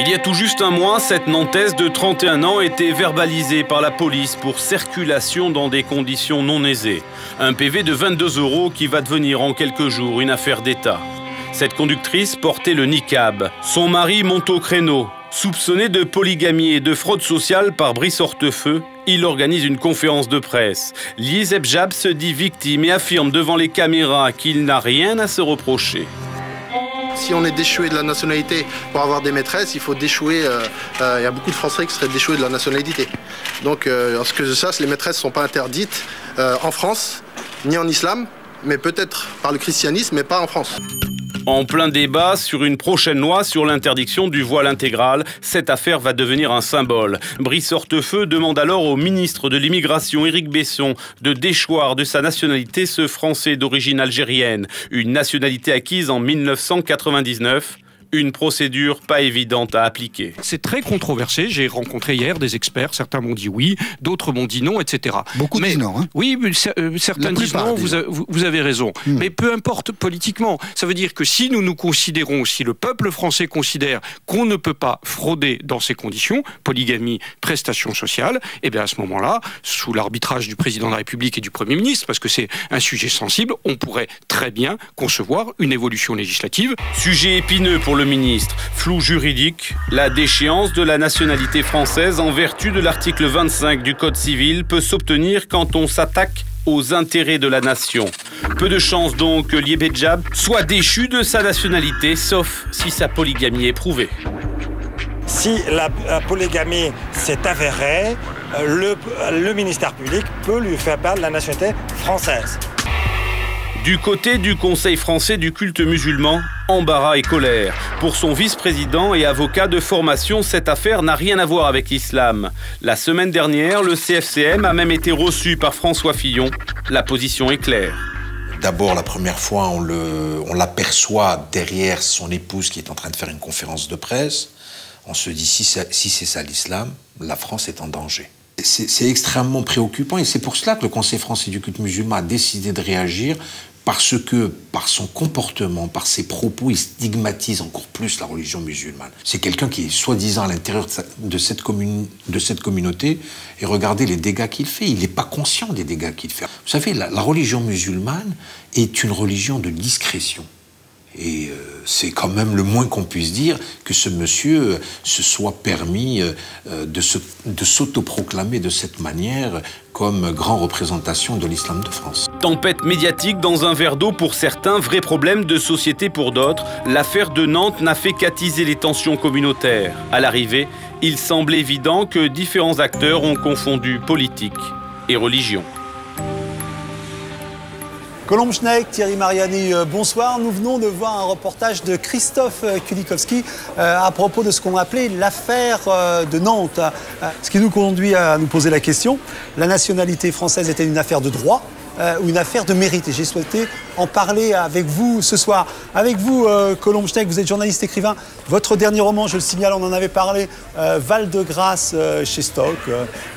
Il y a tout juste un mois, cette Nantaise de 31 ans était verbalisée par la police pour circulation dans des conditions non aisées. Un PV de 22 € qui va devenir en quelques jours une affaire d'État. Cette conductrice portait le niqab. Son mari monte au créneau. Soupçonné de polygamie et de fraude sociale par Brice Hortefeux, il organise une conférence de presse. Lies Ebjab se dit victime et affirme devant les caméras qu'il n'a rien à se reprocher. Si on est déchoué de la nationalité pour avoir des maîtresses, il faut déchouer. Il y a beaucoup de Français qui seraient déchoués de la nationalité. Donc, en ce que je sache, les maîtresses ne sont pas interdites en France, ni en islam, mais peut-être par le christianisme, mais pas en France. En plein débat sur une prochaine loi sur l'interdiction du voile intégral, cette affaire va devenir un symbole. Brice Hortefeux demande alors au ministre de l'Immigration, Éric Besson, de déchoir de sa nationalité ce Français d'origine algérienne, une nationalité acquise en 1999. Une procédure pas évidente à appliquer. C'est très controversé. J'ai rencontré hier des experts. Certains m'ont dit oui, d'autres m'ont dit non, etc. Beaucoup disent non. Hein. Oui, certains disent non, vous avez raison. Mais peu importe politiquement. Ça veut dire que si nous considérons, si le peuple français considère qu'on ne peut pas frauder dans ces conditions, polygamie, prestations sociales, et bien à ce moment-là, sous l'arbitrage du président de la République et du Premier ministre, parce que c'est un sujet sensible, on pourrait très bien concevoir une évolution législative. Sujet épineux pour le ministre. Flou juridique, la déchéance de la nationalité française en vertu de l'article 25 du Code civil peut s'obtenir quand on s'attaque aux intérêts de la nation. Peu de chance donc que Lies Ebjab soit déchu de sa nationalité, sauf si sa polygamie est prouvée. Si la polygamie s'est avérée, le ministère public peut lui faire perdre la nationalité française. Du côté du Conseil français du culte musulman, embarras et colère. Pour son vice-président et avocat de formation, cette affaire n'a rien à voir avec l'islam. La semaine dernière, le CFCM a même été reçu par François Fillon. La position est claire. D'abord, la première fois, on l'aperçoit derrière son épouse qui est en train de faire une conférence de presse. On se dit, si c'est ça l'islam, la France est en danger. C'est extrêmement préoccupant et c'est pour cela que le Conseil français du culte musulman a décidé de réagir parce que, par son comportement, par ses propos, il stigmatise encore plus la religion musulmane. C'est quelqu'un qui est soi-disant à l'intérieur de cette communauté et regardez les dégâts qu'il fait. Il n'est pas conscient des dégâts qu'il fait. Vous savez, la religion musulmane est une religion de discrétion. Et c'est quand même le moins qu'on puisse dire que ce monsieur se soit permis de s'autoproclamer de cette manière comme grande représentation de l'islam de France. Tempête médiatique dans un verre d'eau pour certains, vrai problème de société pour d'autres. L'affaire de Nantes n'a fait qu'attiser les tensions communautaires. À l'arrivée, il semble évident que différents acteurs ont confondu politique et religion. Colombe Schneck, Thierry Mariani, bonsoir. Nous venons de voir un reportage de Christophe Kulikowski à propos de ce qu'on appelait l'affaire de Nantes. Ce qui nous conduit à nous poser la question, la nationalité française était une affaire de droit ou une affaire de mérite? Et j'ai souhaité en parler avec vous ce soir. Avec vous, Colombe Schneck, vous êtes journaliste écrivain. Votre dernier roman, je le signale, on en avait parlé, Val-de-Grâce chez Stock.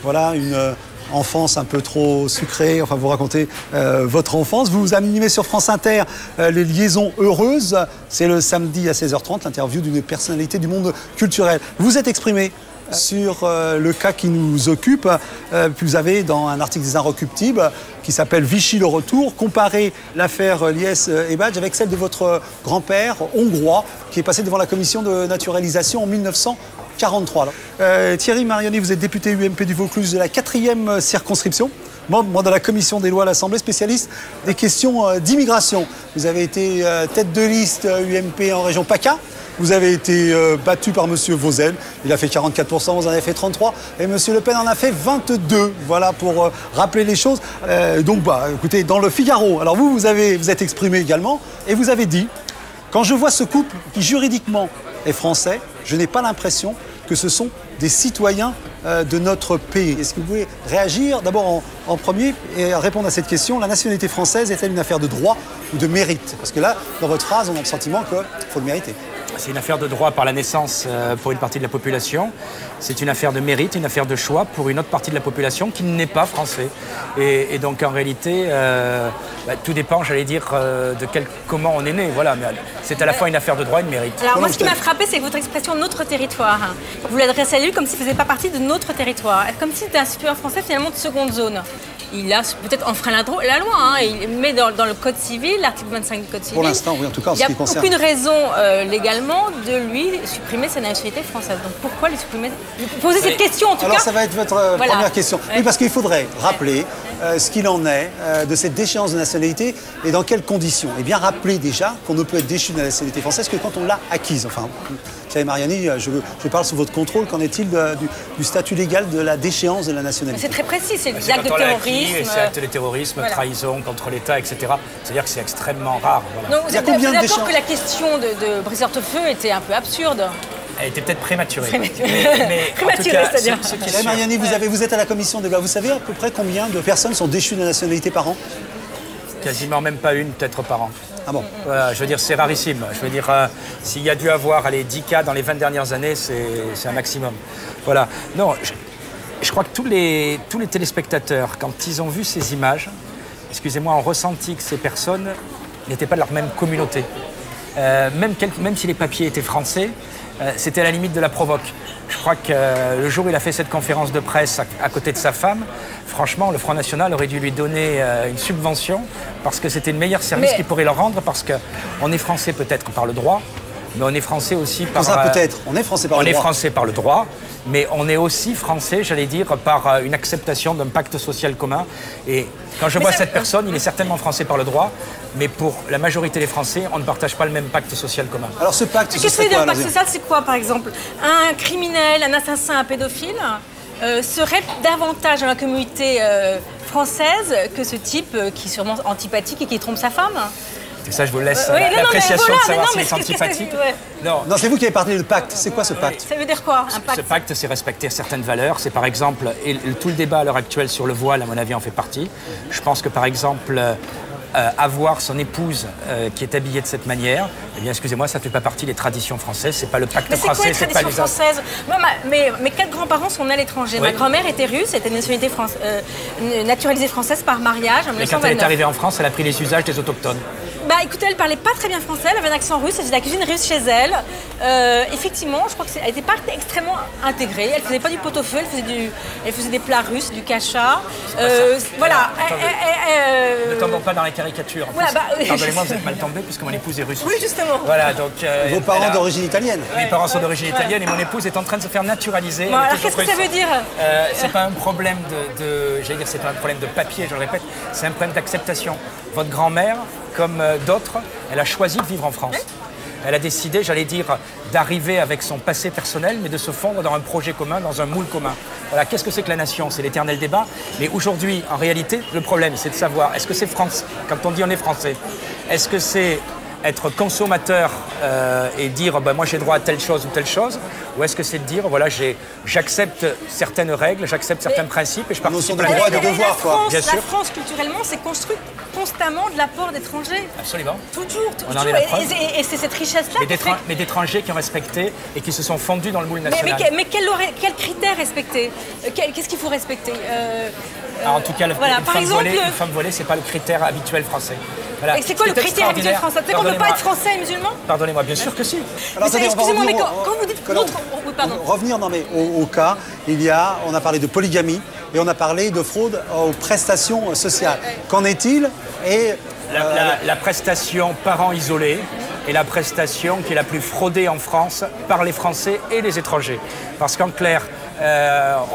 Voilà une enfance un peu trop sucrée, enfin vous racontez votre enfance. Vous animez sur France Inter les liaisons heureuses. C'est le samedi à 16h30, l'interview d'une personnalité du monde culturel. Vous êtes exprimé sur le cas qui nous occupe. Puis vous avez, dans un article des Inrecuptibles qui s'appelle Vichy le retour, comparé l'affaire Lies Ebjab avec celle de votre grand-père hongrois qui est passé devant la commission de naturalisation en 1943. Thierry Mariani, vous êtes député UMP du Vaucluse de la 4e circonscription, membre de la commission des lois à l'Assemblée, spécialiste des questions d'immigration. Vous avez été tête de liste UMP en région PACA. Vous avez été battu par M. Vauzel. Il a fait 44%, vous en avez fait 33%. Et M. Le Pen en a fait 22%. Voilà pour rappeler les choses. Donc, écoutez, dans le Figaro, alors vous êtes exprimé également. Et vous avez dit, quand je vois ce couple qui juridiquement est français, je n'ai pas l'impression que ce sont des citoyens de notre pays. Est-ce que vous pouvez réagir d'abord en premier et répondre à cette question? La nationalité française est-elle une affaire de droit ou de mérite? Parce que là, dans votre phrase, on a le sentiment qu'il faut le mériter. C'est une affaire de droit par la naissance pour une partie de la population. C'est une affaire de mérite, une affaire de choix pour une autre partie de la population qui n'est pas français. Et donc en réalité, tout dépend, j'allais dire, comment on est né. Voilà, mais c'est à la fois une affaire de droit et de mérite. Alors moi, ce qui m'a frappé, c'est votre expression « notre territoire ». Vous l'adressez à lui comme s'il ne faisait pas partie de notre territoire. Comme si c'était un citoyen français finalement de seconde zone. Il a peut-être enfreint la loi, hein, il met dans le Code civil, l'article 25 du Code civil. Pour l'instant, oui, en tout cas, en ce qui concerne. Il n'y a aucune raison légalement de lui supprimer sa nationalité française. Donc pourquoi lui supprimer? Posez cette question en tout cas. Alors ça va être votre première question. Oui, parce qu'il faudrait rappeler ce qu'il en est de cette déchéance de nationalité et dans quelles conditions. Et bien rappeler déjà qu'on ne peut être déchu de la nationalité française que quand on l'a acquise. Enfin, Thierry Mariani, je parle sous votre contrôle. Qu'en est-il du statut légal de la déchéance de la nationalité? C'est très précis, c'est des actes de terrorisme. C'est acte de terrorisme, trahison contre l'État, etc. C'est-à-dire que c'est extrêmement rare. Voilà. Donc vous êtes d'accord que la question de Brice Hortefeux était un peu absurde? Elle était peut-être prématurée. Prématurée, c'est-à-dire. Thierry Mariani, vous êtes à la commission de gars. Vous savez à peu près combien de personnes sont déchues de la nationalité par an? Quasiment même pas une, peut-être par an. Ah bon? Voilà, je veux dire, c'est rarissime. Je veux dire, s'il y a dû avoir 10 cas dans les 20 dernières années, c'est un maximum. Voilà. Non, je crois que tous les téléspectateurs, quand ils ont vu ces images, excusez-moi, ont ressenti que ces personnes n'étaient pas de leur même communauté. Même si les papiers étaient français, c'était à la limite de la provoque. Je crois que le jour où il a fait cette conférence de presse à côté de sa femme, franchement, le Front National aurait dû lui donner une subvention parce que c'était le meilleur service qu'il pourrait leur rendre, parce qu'on est français peut-être par le droit, mais on est français aussi par... peut-être, on est français par le droit. On est français par le droit, mais on est aussi français, j'allais dire, par une acceptation d'un pacte social commun. Et quand je vois cette personne, il est certainement français par le droit, mais pour la majorité des Français, on ne partage pas le même pacte social commun. Alors ce pacte, qu'est-ce que le pacte social, c'est quoi, par exemple? Un criminel, un assassin, un pédophile serait davantage dans la communauté française que ce type qui est sûrement antipathique et qui trompe sa femme? C'est ça, je vous laisse l'appréciation de savoir s'il est antipathique. Non, c'est vous qui avez parlé de pacte. C'est quoi ce pacte? Ça veut dire quoi, un pacte? Ce pacte, c'est respecter certaines valeurs. C'est par exemple, et tout le débat à l'heure actuelle sur le voile, à mon avis, en fait partie. Je pense que par exemple, avoir son épouse qui est habillée de cette manière, eh bien, excusez-moi, ça ne fait pas partie des traditions françaises. C'est pas le pacte français. C'est quoi les traditions françaises? Mes 4 grands-parents sont nés à l'étranger. Oui. Ma grand-mère était russe, était nationalité naturalisée française par mariage en 1929. Et quand elle est arrivée en France, elle a pris les usages des autochtones. Bah écoutez, elle parlait pas très bien français, elle avait un accent russe, elle faisait la cuisine russe chez elle. Effectivement, je crois qu'elle n'était pas extrêmement intégrée. Elle faisait pas du pot-au-feu, elle faisait des plats russes, du kasha. Voilà. Ne tombons pas dans les caricatures. Voilà, pardonnez-moi, vous êtes mal tombé puisque mon épouse est russe. Oui, justement. Voilà, donc. Vos parents d'origine italienne. Mes parents sont d'origine italienne et mon épouse est en train de se faire naturaliser. Bon, alors qu'est-ce que ça veut dire? C'est pas un problème j'allais dire, c'est pas un problème de papier, je le répète, c'est un problème d'acceptation. Votre grand-mère, comme d'autres, elle a choisi de vivre en France. Elle a décidé, j'allais dire, d'arriver avec son passé personnel, mais de se fondre dans un projet commun, dans un moule commun. Voilà, qu'est-ce que c'est que la nation? C'est l'éternel débat. Mais aujourd'hui, en réalité, le problème, c'est de savoir, est-ce que c'est France? Quand on dit on est français, est-ce que c'est être consommateur et dire moi j'ai droit à telle chose ou telle chose, ou est-ce que c'est de dire voilà j'accepte certaines règles, j'accepte certains principes et je participe à la droit et de devoir quoi. La France culturellement s'est construite constamment de l'apport d'étrangers. Absolument. Toujours. On en est la preuve. Et c'est cette richesse-là. Mais d'étrangers qui ont respecté et qui se sont fondus dans le moule national. Mais quels critères respecter? Qu'est-ce qu'il faut respecter? En tout cas, voilà, une femme volée, c'est pas le critère habituel français. Voilà. Et c'est quoi le critère habituel français? C'est qu'on ne peut pas être français et musulman? Pardonnez-moi, bien sûr que si. Excusez-moi, mais quand vous dites l'autre... Pardon. Revenir au cas, on a parlé de polygamie et on a parlé de fraude aux prestations sociales. Qu'en est-il? La prestation parents isolés est la prestation qui est la plus fraudée en France par les Français et les étrangers. Parce qu'en clair,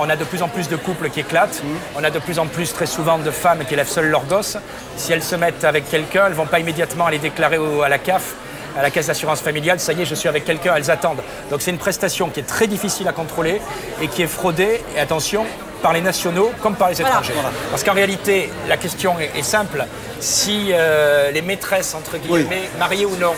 on a de plus en plus de couples qui éclatent, on a de plus en plus très souvent de femmes qui élèvent seules leurs gosses. Si elles se mettent avec quelqu'un, elles ne vont pas immédiatement aller déclarer à la CAF, à la caisse d'assurance familiale, ça y est, je suis avec quelqu'un, elles attendent. Donc c'est une prestation qui est très difficile à contrôler et qui est fraudée, et attention, par les nationaux comme par les étrangers. Voilà. Parce qu'en réalité, la question est simple. Si les maîtresses, entre guillemets, mariées ou non,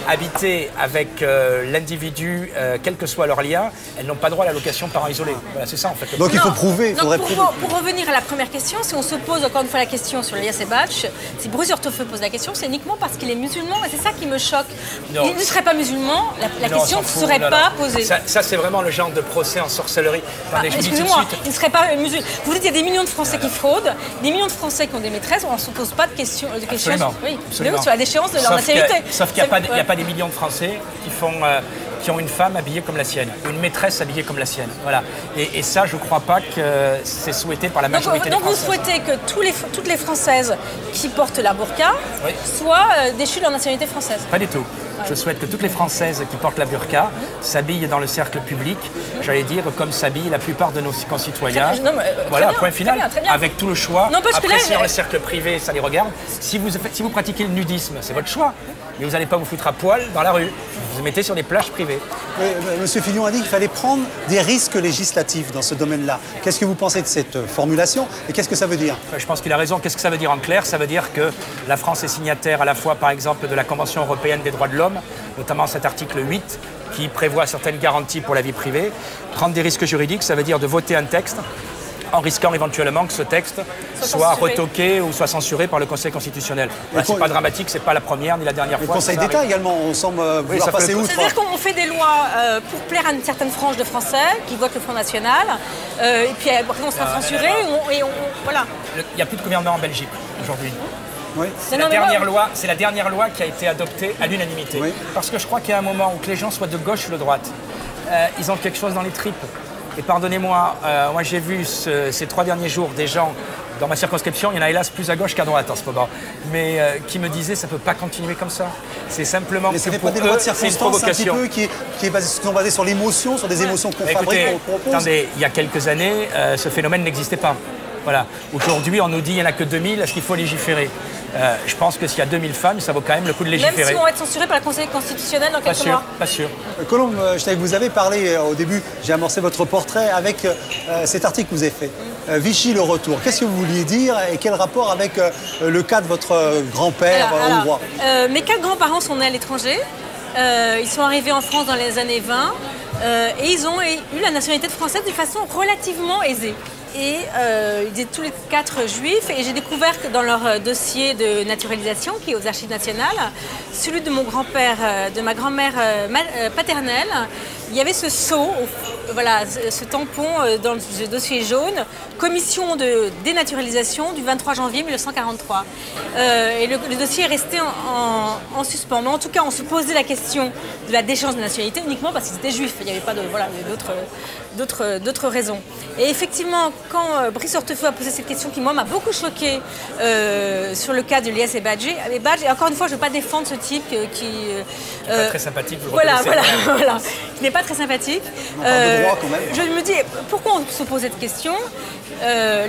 habitaient avec l'individu, quel que soit leur lien, elles n'ont pas droit à l'allocation parents isolés. Voilà, c'est ça en fait. Donc il faut prouver. Pour revenir à la première question, si on se pose encore une fois la question sur Elias Ebach, si Brice Hortefeux pose la question, c'est uniquement parce qu'il est musulman et c'est ça qui me choque. Non. Il ne serait pas musulman, la question ne serait pas posée. Ça c'est vraiment le genre de procès en sorcellerie. Excusez-moi, il ne serait pas musulman. Vous dites qu'il y a des millions de Français qui fraudent, des millions de Français qui ont des maîtresses, on ne se pose pas de questions. Absolument. Oui, absolument. Sur la déchéance de leur nationalité. Sauf qu'il n'y a pas des millions de Français qui ont une femme habillée comme la sienne, une maîtresse habillée comme la sienne. Voilà. Et ça, je ne crois pas que c'est souhaité par la majorité des Français. Donc vous souhaitez que toutes les Françaises qui portent la burqa soient déchues de leur nationalité française? Pas du tout. Je souhaite que toutes les Françaises qui portent la burqa s'habillent dans le cercle public, j'allais dire, comme s'habillent la plupart de nos concitoyens. Voilà, point final. Très bien. Avec tout le choix. Non, parce après, que là, si dans le cercle privé, ça les regarde. Si vous pratiquez le nudisme, c'est votre choix. Mais vous n'allez pas vous foutre à poil dans la rue. Vous vous mettez sur des plages privées. Monsieur Fillon a dit qu'il fallait prendre des risques législatifs dans ce domaine-là. Qu'est-ce que vous pensez de cette formulation et qu'est-ce que ça veut dire? Je pense qu'il a raison. Qu'est-ce que ça veut dire en clair? Ça veut dire que la France est signataire à la fois, par exemple, de la Convention européenne des droits de l'homme, notamment cet article 8, qui prévoit certaines garanties pour la vie privée. Prendre des risques juridiques, ça veut dire de voter un texte en risquant éventuellement que ce texte soit retoqué ou soit censuré par le Conseil constitutionnel. Voilà, c'est pas dramatique, c'est pas la première ni la dernière fois. Le Conseil d'État également, on semble vouloir passer outre. C'est-à-dire qu'on fait des lois pour plaire à une certaine frange de Français qui votent le Front National, et puis après on sera censuré, voilà. Il n'y a plus de gouvernement en Belgique aujourd'hui. Oui. C'est la dernière loi qui a été adoptée à l'unanimité. Oui. Parce que je crois qu'il y a un moment où que les gens soient de gauche ou de droite, ils ont quelque chose dans les tripes. Et pardonnez-moi, moi j'ai vu ces 3 derniers jours des gens dans ma circonscription, il y en a hélas plus à gauche qu'à droite en ce moment, mais qui me disaient ça ne peut pas continuer comme ça. C'est simplement que pour eux, c'est une provocation. Un petit peu qui sont basées sur l'émotion, sur des émotions qu'on fabrique, qu'on propose. Attendez, il y a quelques années, ce phénomène n'existait pas. Voilà. Aujourd'hui, on nous dit qu'il n'y en a que 2000, est-ce qu'il faut légiférer? Je pense que s'il y a 2000 femmes, ça vaut quand même le coup de légiférer. Même si on va être censuré par le Conseil constitutionnel dans quelques mois. Pas sûr. Colombe, vous avez parlé au début, j'ai amorcé votre portrait avec cet article que vous avez fait. Vichy le retour. Qu'est-ce que vous vouliez dire et quel rapport avec le cas de votre grand-père hongrois? Mes 4 grands-parents sont nés à l'étranger. Ils sont arrivés en France dans les années 20 et ils ont eu la nationalité française de façon relativement aisée. Et ils étaient tous les 4 juifs et j'ai découvert que dans leur dossier de naturalisation qui est aux Archives nationales, celui de mon grand-père, de ma grand-mère paternelle, il y avait ce sceau, voilà, ce tampon dans le dossier jaune, commission de dénaturalisation du 23 janvier 1943. Et le dossier est resté en suspens. Mais en tout cas, on se posait la question de la déchéance de nationalité uniquement parce qu'ils étaient juifs. Il n'y avait pas d'autres raisons. Et effectivement, quand Brice Hortefeux a posé cette question qui, moi, m'a beaucoup choquée sur le cas de Elias Ebach, et encore une fois, je ne veux pas défendre ce type qui... pas très sympathique, vous voilà, qui n'est pas très sympathique. Je me dis, pourquoi on se pose cette question?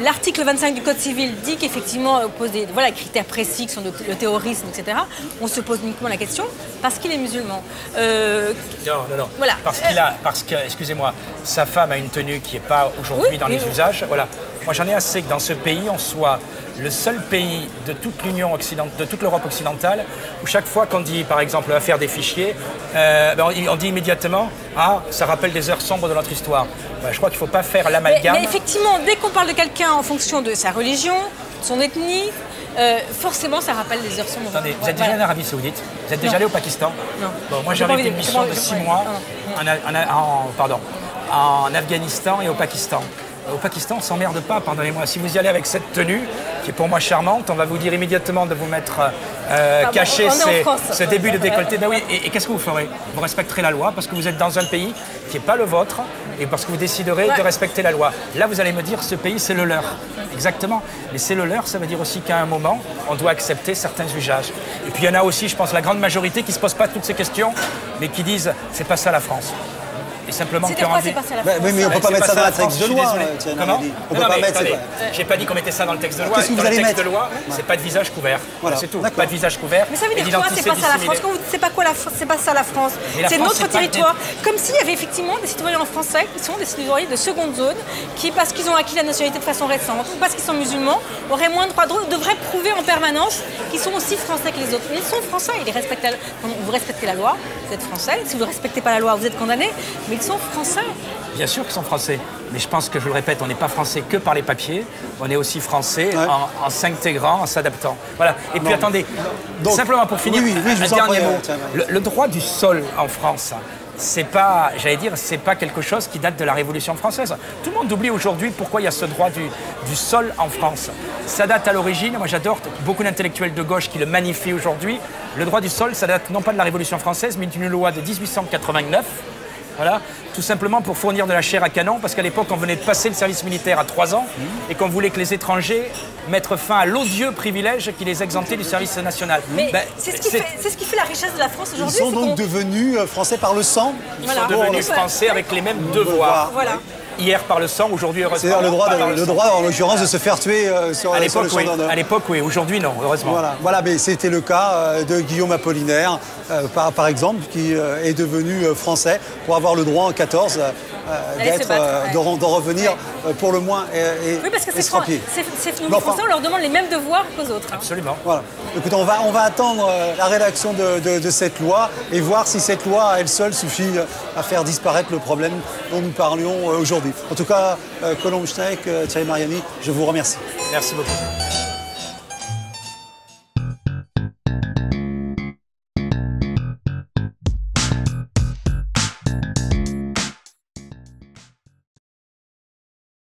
L'article 25 du Code civil dit qu'effectivement, on pose des critères précis qui sont le terrorisme, etc. On se pose uniquement la question parce qu'il est musulman. Non. Voilà. Parce que, excusez-moi, sa femme a une tenue qui n'est pas aujourd'hui dans les usages. Voilà. Moi, j'en ai assez que dans ce pays, on soit le seul pays de toute l'Union occidentale, de toute l'Europe occidentale, où chaque fois qu'on dit, par exemple, affaire des fichiers, on dit immédiatement « Ah, ça rappelle des heures sombres de notre histoire ». Je crois qu'il ne faut pas faire l'amalgame. Mais effectivement, dès qu'on parle de quelqu'un en fonction de sa religion, de son ethnie, forcément, ça rappelle des heures sombres. Attendez, vous êtes déjà en Arabie Saoudite? Vous êtes déjà allé au Pakistan? Non. Bon, moi, j'avais fait une mission de 6 mois en Afghanistan et au Pakistan. Au Pakistan, on ne s'emmerde pas, pardonnez-moi. Si vous y allez avec cette tenue, qui est pour moi charmante, on va vous dire immédiatement de vous mettre cacher ce début de décolleté. Ben oui, et qu'est-ce que vous ferez? Vous respecterez la loi parce que vous êtes dans un pays qui n'est pas le vôtre et parce que vous déciderez de respecter la loi. Là, vous allez me dire, ce pays, c'est le leur. Exactement. Mais c'est le leur, ça veut dire aussi qu'à un moment, on doit accepter certains usages. Et puis il y en a aussi, je pense, la grande majorité qui ne se pose pas toutes ces questions, mais qui disent, c'est pas ça la France. et simplement C'était quoi, c'est passé à la France? Oui, mais on ne peut pas mettre ça dans le texte de loi. Comment? On peut pas mettre. J'ai pas dit qu'on mettait ça dans le texte de loi. Qu'est-ce que vous allez mettre? Dans le texte de loi, c'est pas de visage couvert. Voilà. C'est tout. Pas de visage couvert. Mais ça veut dire quoi, c'est pas ça la France? Quand vous dites c'est pas quoi la France, c'est pas ça la France. C'est notre territoire. Comme s'il y avait effectivement des citoyens français qui sont des citoyens de seconde zone, qui, parce qu'ils ont acquis la nationalité de façon récente, ou parce qu'ils sont musulmans, auraient moins de droits de vote, devraient prouver en permanence qu'ils sont aussi français que les autres. Ils sont français, ils respectent vous respectez la loi, vous êtes français. Si vous ne respectez pas la loi, vous êtes condamné. Mais ils sont français. Bien sûr qu'ils sont français. Mais je pense que, je le répète, on n'est pas français que par les papiers. On est aussi français en s'intégrant, en s'adaptant. Voilà. Et puis attendez, donc, simplement pour finir, un dernier mot. Le droit du sol en France, c'est pas, j'allais dire, c'est pas quelque chose qui date de la Révolution française. Tout le monde oublie aujourd'hui pourquoi il y a ce droit du sol en France. Ça date à l'origine, moi j'adore beaucoup d'intellectuels de gauche qui le magnifient aujourd'hui. Le droit du sol, ça date non pas de la Révolution française, mais d'une loi de 1889. Voilà, tout simplement pour fournir de la chair à canon, parce qu'à l'époque, on venait de passer le service militaire à 3 ans et qu'on voulait que les étrangers mettent fin à l'odieux privilège qui les exemptait du service national. Mais c'est ce qui fait la richesse de la France aujourd'hui. Ils sont donc devenus français par le sang. Ils sont devenus français avec les mêmes devoirs. Voilà. Hier par le sang, aujourd'hui heureusement. C'est-à-dire le droit en l'occurrence de se faire tuer sur le champ d'honneur. À l'époque, oui. Aujourd'hui, non, heureusement. Voilà, mais c'était le cas de Guillaume Apollinaire, par exemple, qui est devenu français pour avoir le droit en 14 d'en revenir pour le moins oui, parce que ces nouveaux Français, on leur demande les mêmes devoirs qu'aux autres. Absolument. Voilà. Écoute, on va attendre la rédaction de cette loi et voir si cette loi, à elle seule, suffit à faire disparaître le problème dont nous parlions aujourd'hui. En tout cas, Colombe Schneck, Thierry Mariani, je vous remercie. Merci beaucoup.